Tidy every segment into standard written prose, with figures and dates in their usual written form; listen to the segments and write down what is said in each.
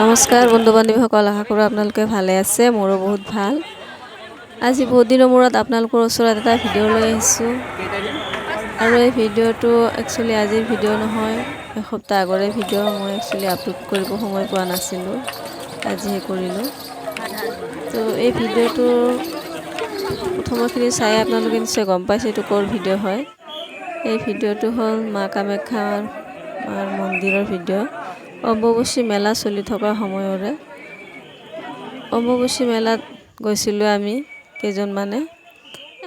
নমস্কাৰ বন্ধু বান্ধৱীসকল, আশা কৰোঁ আপোনালোকে ভালে আছে। মোৰো বহুত ভাল। আজি বহুত দিনৰ মূৰত আপোনালোকৰ ওচৰত এটা ভিডিঅ' লৈ আহিছোঁ আৰু এই ভিডিঅ'টো একচুৱেলি আজিৰ ভিডিঅ' নহয়, এসপ্তাহ আগৰে ভিডিঅ'। মই একচুৱেলি আপলোড কৰিব সময় পোৱা নাছিলোঁ, আজিহে কৰিলোঁ। তো এই ভিডিঅ'টোৰ প্ৰথমখিনি চাই আপোনালোকে নিশ্চয় গম পাইছে এইটো ক'ৰ ভিডিঅ' হয়। এই ভিডিঅ'টো হ'ল মা কামাখ্যাৰ মন্দিৰৰ ভিডিঅ'। অম্বুবাচী মেলা চলি থকা সময়ৰে অম্বুবাচী মেলাত গৈছিলোঁ আমি কেইজনমানে,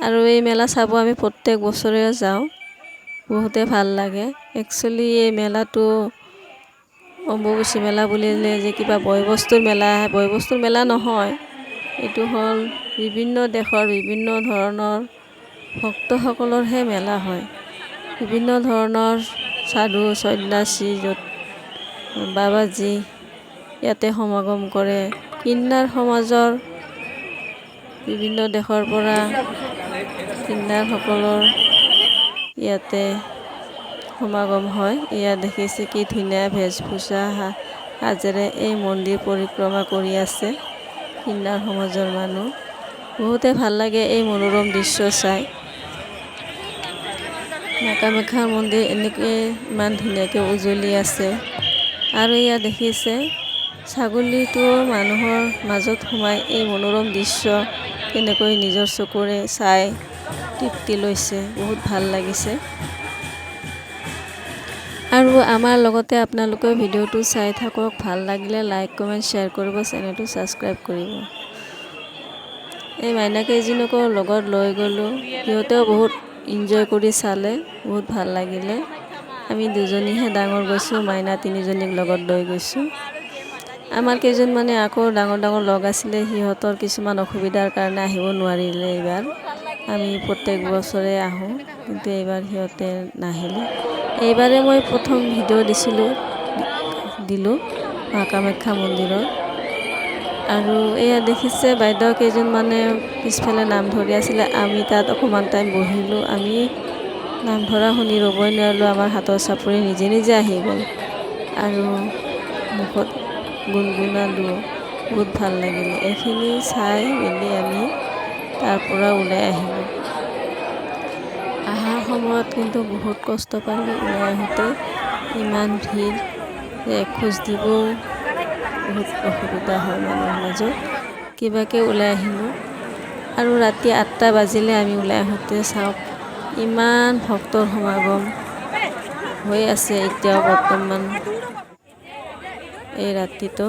আৰু এই মেলা চাব আমি প্ৰত্যেক বছৰে যাওঁ। বহুতে ভাল লাগে। একচুৱেলি এই মেলাটো অম্বুবাচী মেলা বুলিলে যে কিবা বয়-বস্তুৰ মেলা, বয়-বস্তুৰ মেলা নহয়। এইটো হ'ল বিভিন্ন দেশৰ বিভিন্ন ধৰণৰ ভক্তসকলৰহে মেলা হয়। বিভিন্ন ধৰণৰ সাধু সন্ন্যাসী, য'ত বাবাজী ইয়াতে সমাগম কৰে। কিন্নাৰ সমাজৰ বিভিন্ন দেশৰ পৰা কিন্নাৰসকলৰ ইয়াতে সমাগম হয়। ইয়াত দেখিছে কি ধুনীয়া বেশভূষা সাজেৰে এই মন্দিৰ পৰিক্ৰমা কৰি আছে কিন্নাৰ সমাজৰ মানুহ। বহুতে ভাল লাগে এই মনোৰম দৃশ্য চাই। মা কামাখ্যাৰ মন্দিৰ এনেকৈ ইমান ধুনীয়াকৈ উজ্জ্বলি আছে। আৰু ইয়াত দেখিছে ছাগলীটো মানুহৰ মাজত সোমাই এই মনোৰম দৃশ্য কেনেকৈ নিজৰ চকুৰে চাই তৃপ্তি লৈছে, বহুত ভাল লাগিছে। আৰু আমাৰ লগতে আপোনালোকে ভিডিঅ'টো চাই থাকক। ভাল লাগিলে লাইক কমেণ্ট শ্বেয়াৰ কৰিব, চেনেলটো ছাবস্ক্ৰাইব কৰিব। এই মাইনাকেইজনীকো লগত লৈ গ'লোঁ, সিহঁতেও বহুত এনজয় কৰি চালে, বহুত ভাল লাগিলে। আমি দুজনীহে ডাঙৰ গৈছোঁ, মাইনা তিনিজনীক লগত লৈ গৈছোঁ। আমাৰ কেইজনমানে আকৌ ডাঙৰ ডাঙৰ লগ আছিলে, সিহঁতৰ কিছুমান অসুবিধাৰ কাৰণে আহিব নোৱাৰিলে এইবাৰ। আমি প্ৰত্যেক বছৰে আহোঁ, কিন্তু এইবাৰ সিহঁতে নাহিলে। এইবাৰে মই প্ৰথম ভিডিঅ' দিলোঁ মা কামাখ্যা মন্দিৰৰ। আৰু এয়া দেখিছে বাইদেউ কেইজনমানে পিছফালে নাম ধৰি আছিলে, আমি তাত অকণমান টাইম বহিলোঁ। আমি নাম ধৰা শুনি ৰ'বই নোৱাৰিলোঁ, আমাৰ হাতৰ চাপৰি নিজে নিজে আহি গ'ল আৰু মুখত গুণগুণালোঁ। বহুত ভাল লাগিলে। এইখিনি চাই মেলি আমি তাৰ পৰা ওলাই আহিলোঁ। অহাৰ সময়ত কিন্তু বহুত কষ্ট পালোঁ। ওলাই আহোঁতে ইমান ভিৰ যে খোজ দিবও বহুত অসুবিধা হয় মানুহৰ মাজত। কিবাকৈ ওলাই আহিলোঁ আৰু ৰাতি 8টা বাজিলে আমি ওলাই আহোঁতে। চাওক ইমান ভক্তৰ সমাগম হৈ আছে এতিয়াও বৰ্তমান এই ৰাতিটো।